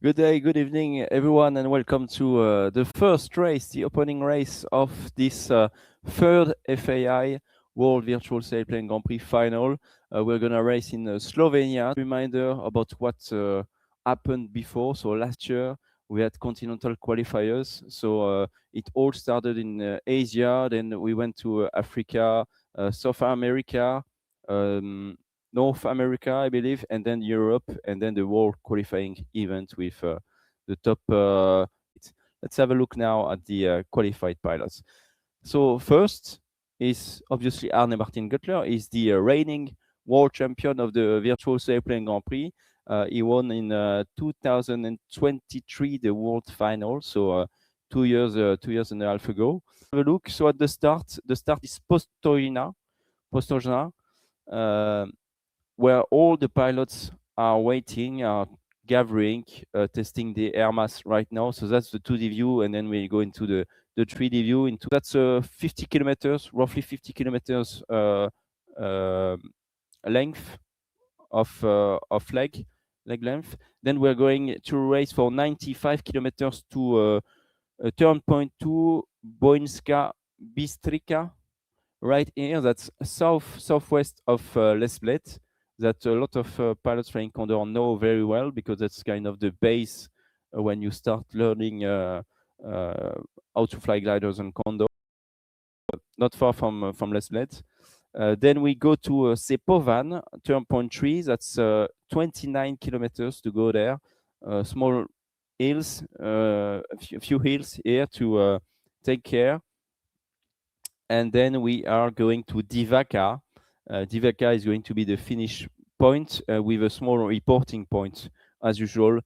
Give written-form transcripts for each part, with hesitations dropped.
Good day, good evening, everyone, and welcome to the first race, the opening race of this third FAI World Virtual Sailplane Grand Prix final. We're going to race in Slovenia. Reminder about what happened before. So last year we had continental qualifiers. So it all started in Asia, then we went to Africa, South America, North America, I believe, and then Europe, and then the world qualifying event with the top. Let's have a look now at the qualified pilots. So first is obviously Arne Martin Guttler. Is the reigning world champion of the Virtual Sailplane Grand Prix. He won in 2023 the world final, so 2 years and a half ago. Have a look. So at the start is Postojna, where all the pilots are waiting, are gathering, testing the air mass right now. So that's the 2D view, and then we go into the 3D view. That's 50 kilometers, roughly 50 kilometers length of leg length. Then we're going to race for 95 kilometers to turn point 2, Boinska Bystrica, right here. That's southwest of Lesblet, that a lot of pilots flying Condor know very well, because that's kind of the base when you start learning how to fly gliders on Condor. Not far from Lesblet. Then we go to Sepovan, turn point 3. That's 29 kilometers to go there. Small hills, a few hills here to take care. And then we are going to Divaca. Divaca is going to be the finish point with a small reporting point, as usual,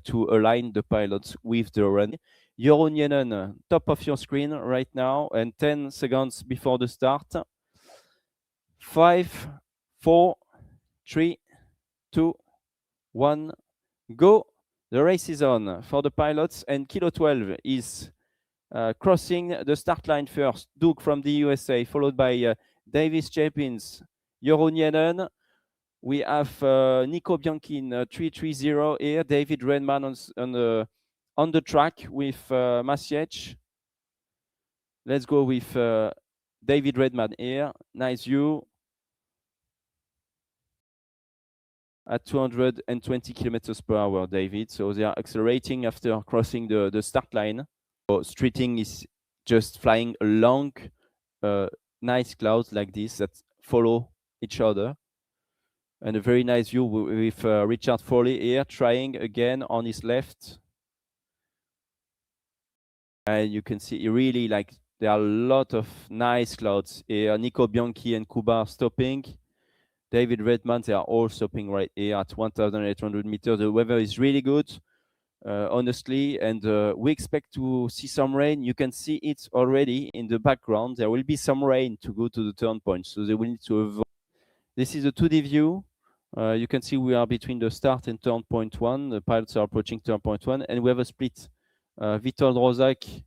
to align the pilots with the run. Jeroen Jennen, top of your screen right now, and 10 seconds before the start. 5, 4, 3, 2, 1, go. The race is on for the pilots, and Kilo 12 is crossing the start line first. Duke from the USA, followed by Davis Chapins, Jeroen Jennen. We have Nico Bianchi in 330 here. David Redman on the track with Masiec. Let's go with David Redman here. Nice view. At 220 kilometers per hour, David. So they are accelerating after crossing the start line. So streeting is just flying along nice clouds like this that follow each other. And a very nice view with Richard Foley here, trying again on his left. And you can see really, like, there are a lot of nice clouds here. Nico Bianchi and Kuba are stopping. David Redman, they are all stopping right here at 1,800 meters. The weather is really good, honestly, and we expect to see some rain. You can see it already in the background. There will be some rain to go to the turn point, so they will need to avoid. This is a 2D view. You can see we are between the start and turn point 1. The pilots are approaching turn point 1, and we have a split. Witold Rozak,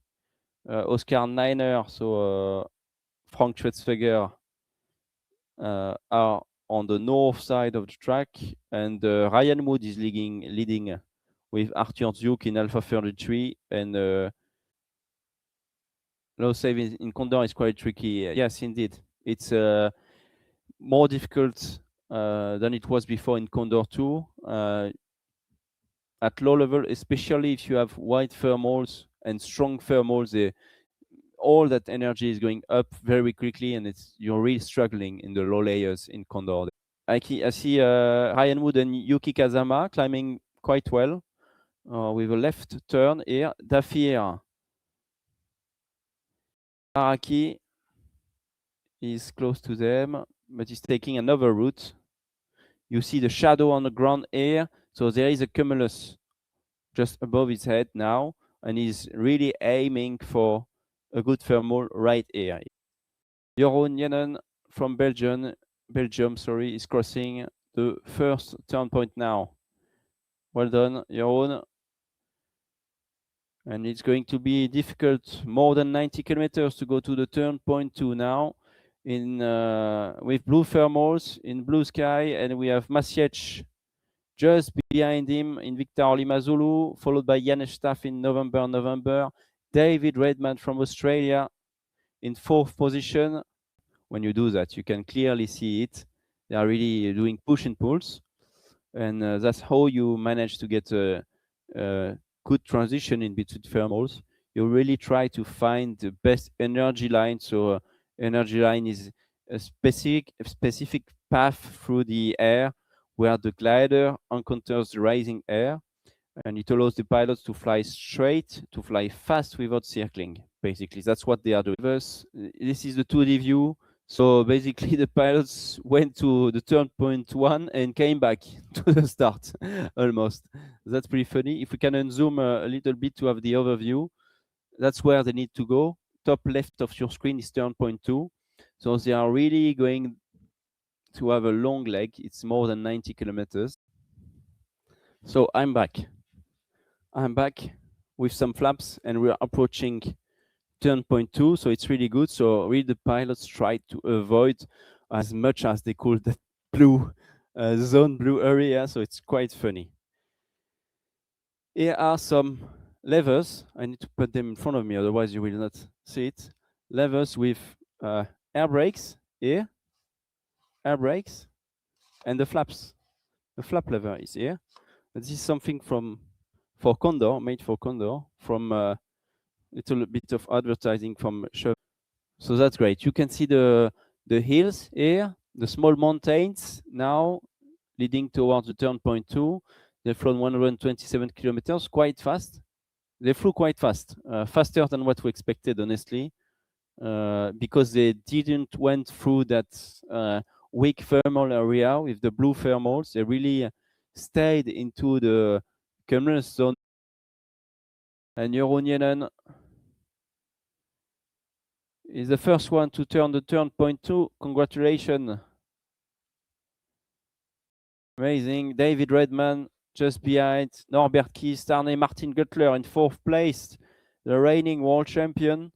Oscar Niner, so Frank Schwetzweger are on the north side of the track, and Ryan Wood is leading with Arthur Duke in Alpha 33, and low save in Condor is quite tricky. Yes, indeed. It's more difficult than it was before in Condor 2. At low level, especially if you have wide thermals and strong thermals, all that energy is going up very quickly, and you're really struggling in the low layers in Condor. I see Ryan Wood and Yuki Kazama climbing quite well with a left turn here. Dafir Araki is close to them, but he's taking another route. You see the shadow on the ground here, so there is a cumulus just above his head now, and he's really aiming for a good thermal right here. Jeroen Jennen from Belgium, is crossing the first turn point now. Well done, Jeroen. And it's going to be difficult, more than 90 kilometers to go to the turn point 2 now, with blue thermals in blue sky, and we have Masiec Just behind him in Victor Lima Zulu, followed by Janesh Staff in November. David Redman from Australia in 4th position. When you do that, you can clearly see it. They are really doing push and pulls. And that's how you manage to get a good transition in between thermals. You really try to find the best energy line. So energy line is a specific path through the air where the glider encounters the rising air, and it allows the pilots to fly straight, to fly fast without circling. Basically, that's what they are doing. This is the 2D view. So basically, the pilots went to the turn point 1 and came back to the start, almost. That's pretty funny. If we can unzoom a little bit to have the overview, that's where they need to go. Top left of your screen is turn point 2. So they are really going to have a long leg. It's more than 90 kilometers. So I'm back. I'm back with some flaps, and we're approaching turn point 2, so it's really good. So really the pilots tried to avoid as much as they could that blue zone, blue area, so it's quite funny. Here are some levers. I need to put them in front of me, otherwise you will not see it. Levers with air brakes here, air brakes, and the flaps. The flap lever is here. This is something for Condor, made for Condor, from a little bit of advertising from Chevrolet. So that's great. You can see the hills here, the small mountains now leading towards the turn point 2. They've flown 127 kilometers, quite fast. They flew quite fast, faster than what we expected, honestly, because they didn't went through that weak thermal area with the blue thermals. They really stayed into the cumulus zone. And Jeroen is the first one to turn the turn point 2. Congratulations. Amazing. David Redman just behind. Norbert Kies, Arne Martin Guttler in 4th place. The reigning world champion.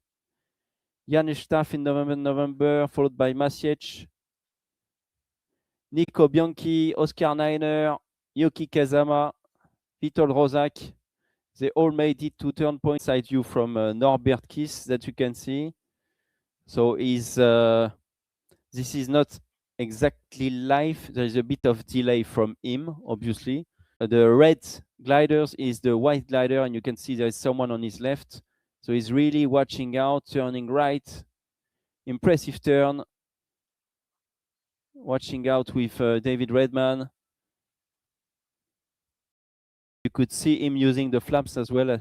Janesh Staff in November, followed by Masiec. Nico Bianchi, Oscar Neiner, Yoki Kazama, Witold Rozak. They all made it to turn point. Side view from Norbert Kies that you can see. So this is not exactly live. There is a bit of delay from him, obviously. The red gliders is the white glider, and you can see there is someone on his left. So he's really watching out, turning right. Impressive turn. Watching out with David Redman. You could see him using the flaps as well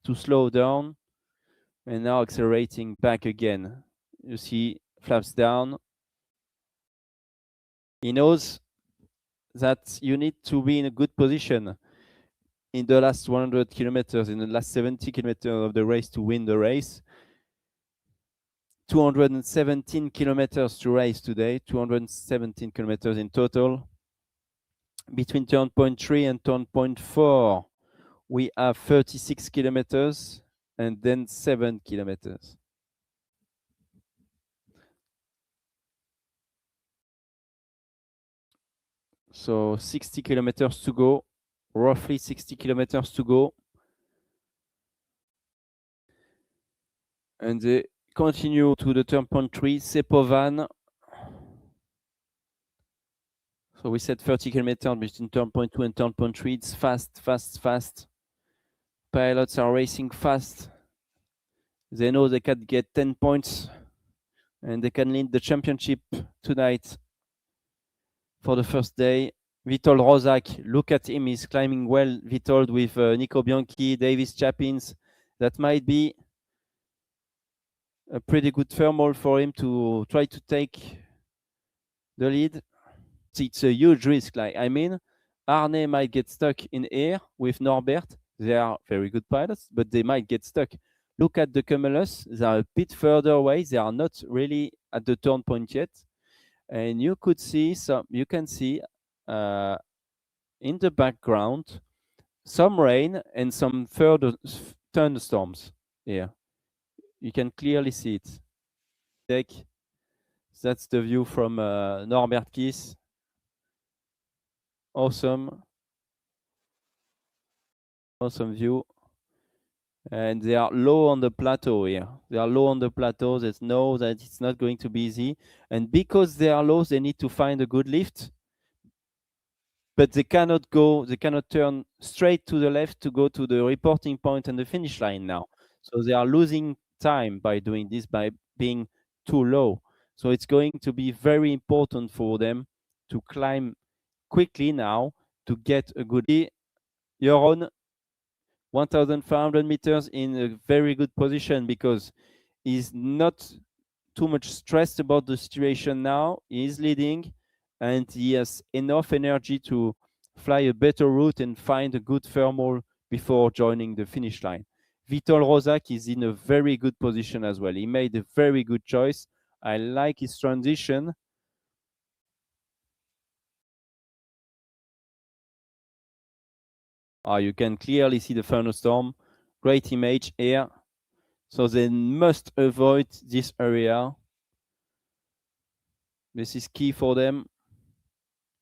to slow down. And now accelerating back again. You see flaps down. He knows that you need to be in a good position in the last 100 kilometers, in the last 70 kilometers of the race to win the race. 217 kilometers to race today, 217 kilometers in total. Between turn point 3 and turn point 4, we have 36 kilometers and then 7 kilometers. So 60 kilometers to go, roughly 60 kilometers to go. And they continue to the turn point 3, Sepovan. So we said 30 kilometers between turn point 2 and turn point 3. It's fast, fast, fast. Pilots are racing fast. They know they can get 10 points and they can lead the championship tonight for the first day. Witold Rozak, look at him, he's climbing well. Witold with Nico Bianchi, Davis Chapins. That might be a pretty good thermal for him to try to take the lead. It's a huge risk. Arne might get stuck in air with Norbert. They are very good pilots, but they might get stuck. Look at the cumulus. They are a bit further away. They are not really at the turn point yet. And you can see in the background some rain and some further thunderstorms here. You can clearly see it. That's the view from Norbert Kies. Awesome. Awesome view. And they are low on the plateau here. They are low on the plateau. They know that it's not going to be easy. And because they are low, they need to find a good lift. But they cannot turn straight to the left to go to the reporting point and the finish line now. So they are losing time by doing this, by being too low. So it's going to be very important for them to climb quickly now to get a good. You're on 1,500 meters in a very good position because he's not too much stressed about the situation now. He is leading and he has enough energy to fly a better route and find a good thermal before joining the finish line. Vitol Rozak is in a very good position as well. He made a very good choice. I like his transition. You can clearly see the thunderstorm. Great image here. So they must avoid this area. This is key for them.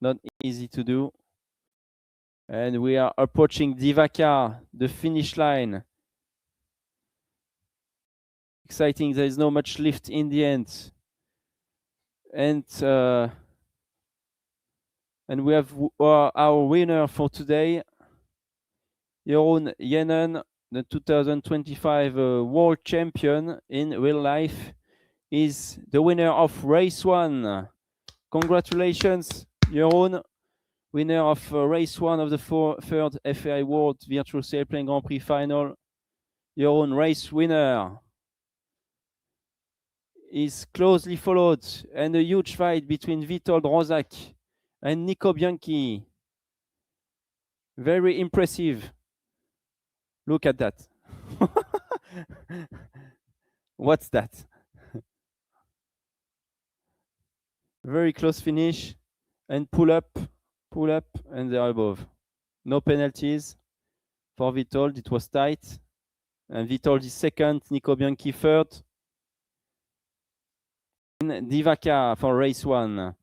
Not easy to do. And we are approaching Divaka, the finish line. Exciting, there is no much lift in the end. And we have our winner for today, Jeroen Jenen, the 2025 world champion in real life, is the winner of race 1. Congratulations, Jeroen, winner of race 1 of the third FAI World Virtual Sailplane Grand Prix final. Jeroen, race winner, is closely followed, and a huge fight between Witold Rozak and Nico Bianchi. Very impressive. Look at that. What's that? Very close finish and pull up, and they're above. No penalties for Witold. It was tight. And Witold is second, Nico Bianchi third. Divaka for race 1.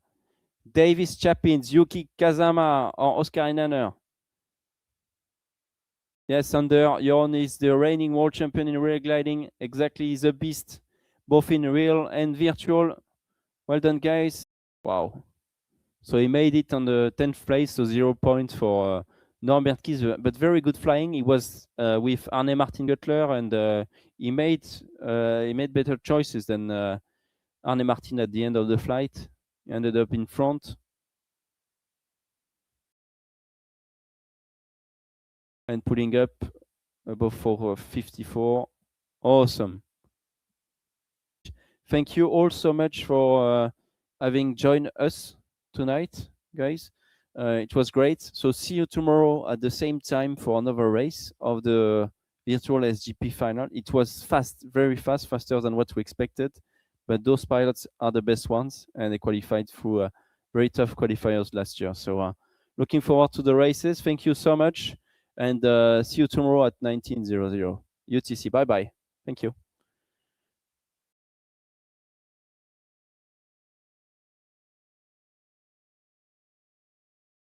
Davis Chapins, Yuki Kazama, or Oscar Inaner. Yes, Under, Jon is the reigning world champion in real gliding. Exactly, he's a beast, both in real and virtual. Well done, guys. Wow. So he made it on the 10th place, so 0 points for Norbert Kies, but very good flying. He was with Arne Martin Guttler, and he made better choices than Arne Martin at the end of the flight. He ended up in front. And pulling up above 454. Awesome. Thank you all so much for having joined us tonight, guys. It was great. So see you tomorrow at the same time for another race of the virtual SGP final. It was fast, very fast, faster than what we expected. But those pilots are the best ones, and they qualified through very tough qualifiers last year. So looking forward to the races. Thank you so much. And see you tomorrow at 19:00 UTC. Bye-bye. Thank you.